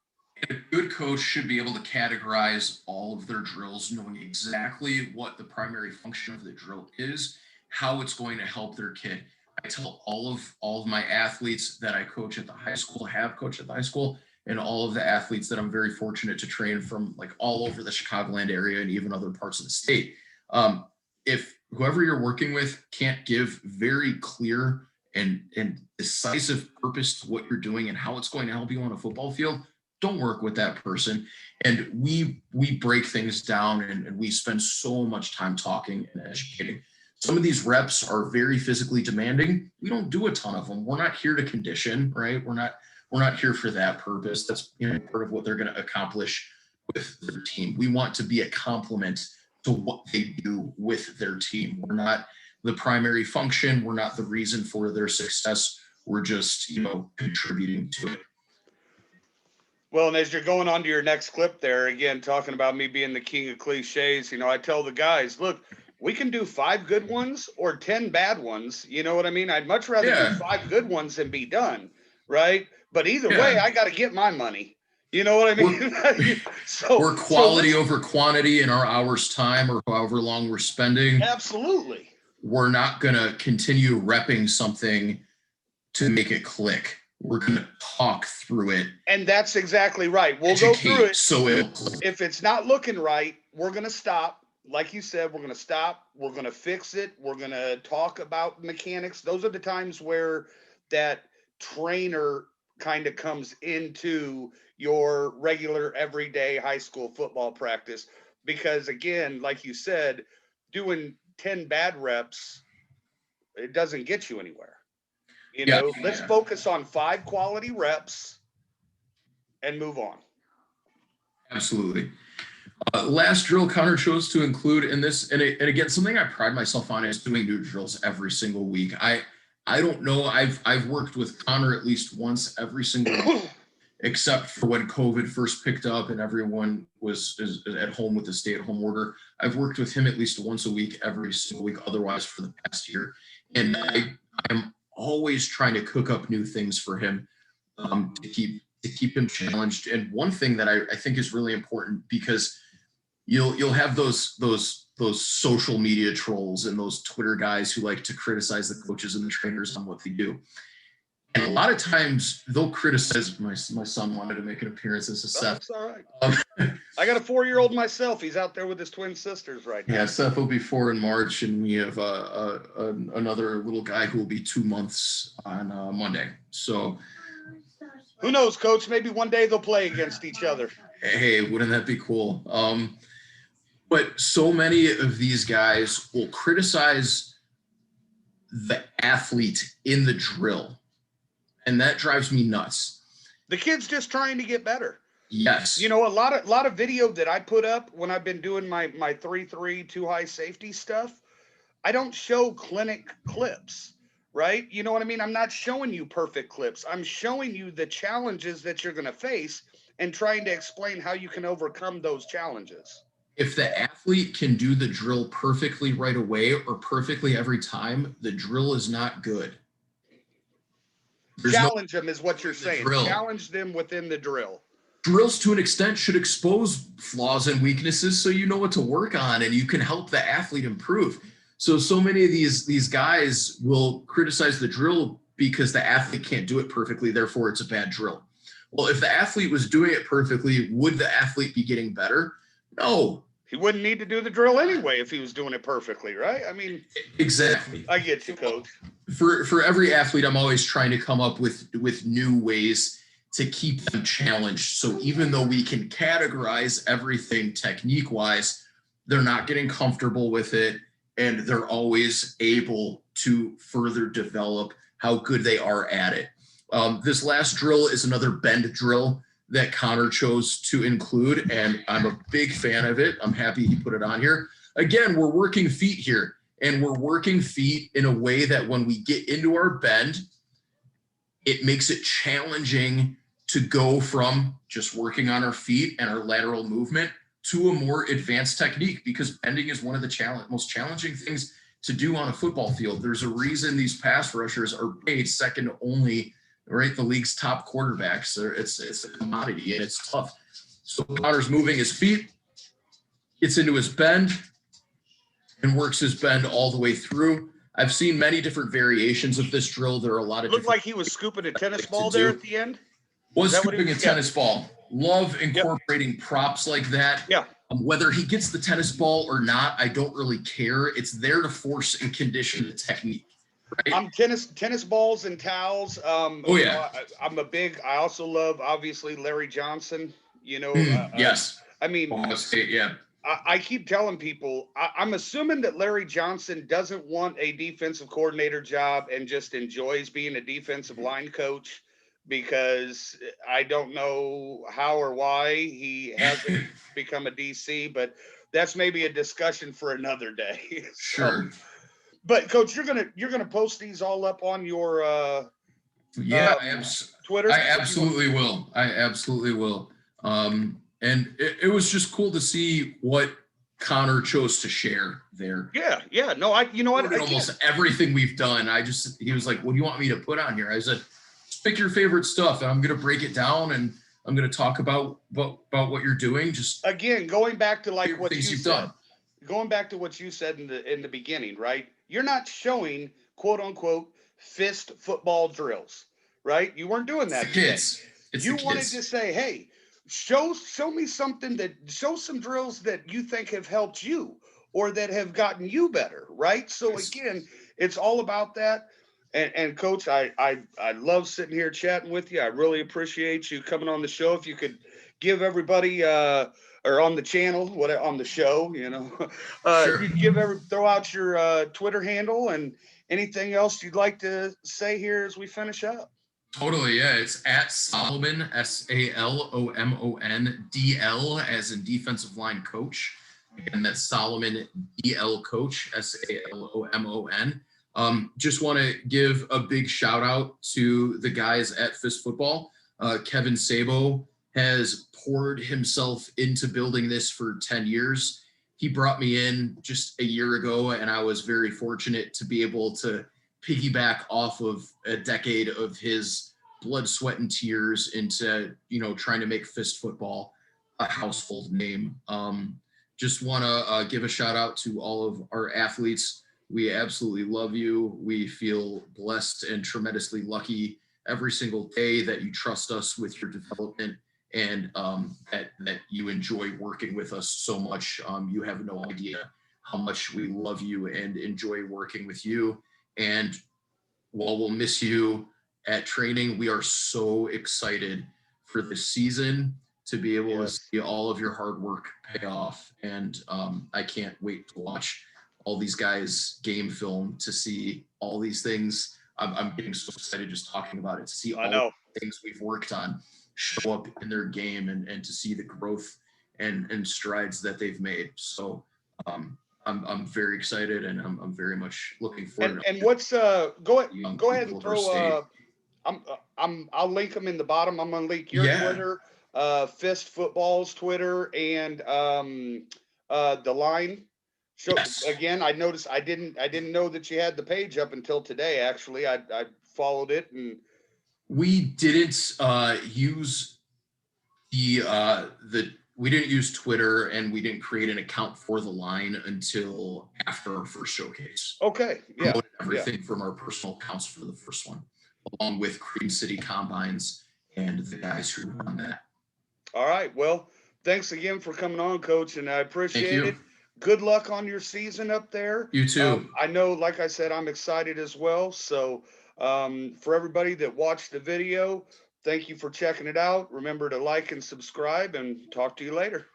A good coach should be able to categorize all of their drills, knowing exactly what the primary function of the drill is, how it's going to help their kid. I tell all of my athletes that I coach at the high school, have coached at the high school, and all of the athletes that I'm very fortunate to train from like all over the Chicagoland area and even other parts of the state. If whoever you're working with can't give very clear and decisive purpose to what you're doing and how it's going to help you on a football field, don't work with that person. And we break things down and we spend so much time talking and educating. Some of these reps are very physically demanding. We don't do a ton of them. We're not here to condition, right? We're not here for that purpose. That's part of what they're going to accomplish with their team. We want to be a complement to what they do with their team. We're not the primary function. We're not the reason for their success. We're just, contributing to it. Well, and as you're going on to your next clip there, again, talking about me being the king of cliches, I tell the guys, look, we can do 5 good ones or 10 bad ones. You know what I mean? I'd much rather do 5 good ones and be done, right? But either way, I got to get my money. You know what I mean? We're quality over quantity in our hours time or however long we're spending. Absolutely. We're not going to continue repping something to make it click. We're going to talk through it. And that's exactly right. We'll go through it. So if it's not looking right, we're going to stop. Like you said, we're going to stop. We're going to fix it. We're going to talk about mechanics. Those are the times where that trainer kind of comes into your regular everyday high school football practice. Because again, like you said, doing 10 bad reps, it doesn't get you anywhere. Let's focus on 5 quality reps and move on. Absolutely. Last drill Conor chose to include in this, and again, something I pride myself on is doing new drills every single week. I don't know. I've worked with Conor at least once every single week. except for when COVID first picked up and everyone was at home with the stay-at-home order. I've worked with him at least once a week, every single week, otherwise for the past year. And I am always trying to cook up new things for him to keep him challenged. And one thing that I think is really important, because you'll have those social media trolls and those Twitter guys who like to criticize the coaches and the trainers on what they do. And a lot of times they'll criticize. My son wanted to make an appearance. This is Seth. That's all right. I got a 4-year-old myself. He's out there with his twin sisters right now. Yeah, Seth will be 4 in March, and we have another little guy who will be 2 months on Monday. So who knows, Coach? Maybe one day they'll play against each other. Hey, wouldn't that be cool? But so many of these guys will criticize the athlete in the drill. And that drives me nuts. The kid's just trying to get better. Yes. You know, a lot of video that I put up when I've been doing my 3-3 too high safety stuff, I don't show clinic clips, right? You know what I mean? I'm not showing you perfect clips. I'm showing you the challenges that you're going to face and trying to explain how you can overcome those challenges. If the athlete can do the drill perfectly right away or perfectly every time, the drill is not good. Challenge them is what you're saying. Challenge them within the drill. Drills, to an extent, should expose flaws and weaknesses so you know what to work on and you can help the athlete improve. So many of these guys will criticize the drill because the athlete can't do it perfectly, therefore it's a bad drill. Well, if the athlete was doing it perfectly, would the athlete be getting better? No. He wouldn't need to do the drill anyway if he was doing it perfectly, right? I mean, exactly. I get you, Coach. For every athlete, I'm always trying to come up with new ways to keep them challenged. So even though we can categorize everything technique-wise, they're not getting comfortable with it, and they're always able to further develop how good they are at it. This last drill is another bend drill that Conor chose to include, and I'm a big fan of it. I'm happy he put it on here. Again, we're working feet here, and we're working feet in a way that when we get into our bend, it makes it challenging to go from just working on our feet and our lateral movement to a more advanced technique, because bending is one of the most challenging things to do on a football field. There's a reason these pass rushers are paid second only, right? The league's top quarterbacks. It's a commodity and it's tough. So Conor's moving his feet, gets into his bend, and works his bend all the way through. I've seen many different variations of this drill. There are a lot of. Looked like he was scooping a tennis ball there at the end. Was scooping a tennis ball. Love incorporating props like that. Yeah. Whether he gets the tennis ball or not, I don't really care. It's there to force and condition the technique. Right? Tennis balls and towels. Oh yeah. I also love obviously Larry Johnson. You know. Yes. I mean. Yeah. I keep telling people, I'm assuming that Larry Johnson doesn't want a defensive coordinator job and just enjoys being a defensive line coach, because I don't know how or why he hasn't become a DC, but that's maybe a discussion for another day. Sure. But Coach, you're gonna post these all up on your Twitter? I absolutely will. And it was just cool to see what Conor chose to share there. Yeah. No, you know what? Almost everything we've done. He was like, "What do you want me to put on here?" I said, "Pick your favorite stuff, and I'm going to break it down, and I'm going to talk about what you're doing." Just again, going back to like what you've said. done. Going back to what you said in the beginning, right? You're not showing quote unquote fist football drills, right? You weren't doing that. You wanted to say, hey, show me something show some drills that you think have helped you or that have gotten you better, right? So again, it's all about that. And Coach, I love sitting here chatting with you. I really appreciate you coming on the show. If you could give everybody or on the channel, on the show, you know, sure. Throw out your Twitter handle and anything else you'd like to say here as we finish up. Totally, yeah. It's at Salomon, SALOMON DL, as in defensive line coach. Again, that's Salomon DL coach, SALOMON. Just want to give a big shout out to the guys at Fist Football. Kevin Sabo has poured himself into building this for 10 years. He brought me in just a year ago, and I was very fortunate to be able to piggyback off of a decade of his blood, sweat, and tears into, trying to make fist football a household name. Just want to give a shout out to all of our athletes. We absolutely love you. We feel blessed and tremendously lucky every single day that you trust us with your development, and that you enjoy working with us so much. You have no idea how much we love you and enjoy working with you. And while we'll miss you at training, we are so excited for this season to be able to see all of your hard work pay off. And I can't wait to watch all these guys game film, to see all these things. I'm getting so excited just talking about it, to see all the things we've worked on show up in their game, and to see the growth and strides that they've made. So I'm very excited, and I'm very much looking forward. And what's go ahead and throw I'll link them in the bottom. I'm gonna link your Twitter, Fist Football's Twitter, and DLine. So again, I noticed I didn't know that you had the page up until today. Actually, I followed it, and we didn't use we didn't use Twitter, and we didn't create an account for the line until after our first showcase. Okay, yeah, everything from our personal accounts for the first one, along with Cream City Combines and the guys who run that. All right, well, thanks again for coming on, Coach, and I appreciate it. Good luck on your season up there. You too. I know, like I said, I'm excited as well. So for everybody that watched the video, thank you for checking it out. Remember to like and subscribe, and talk to you later.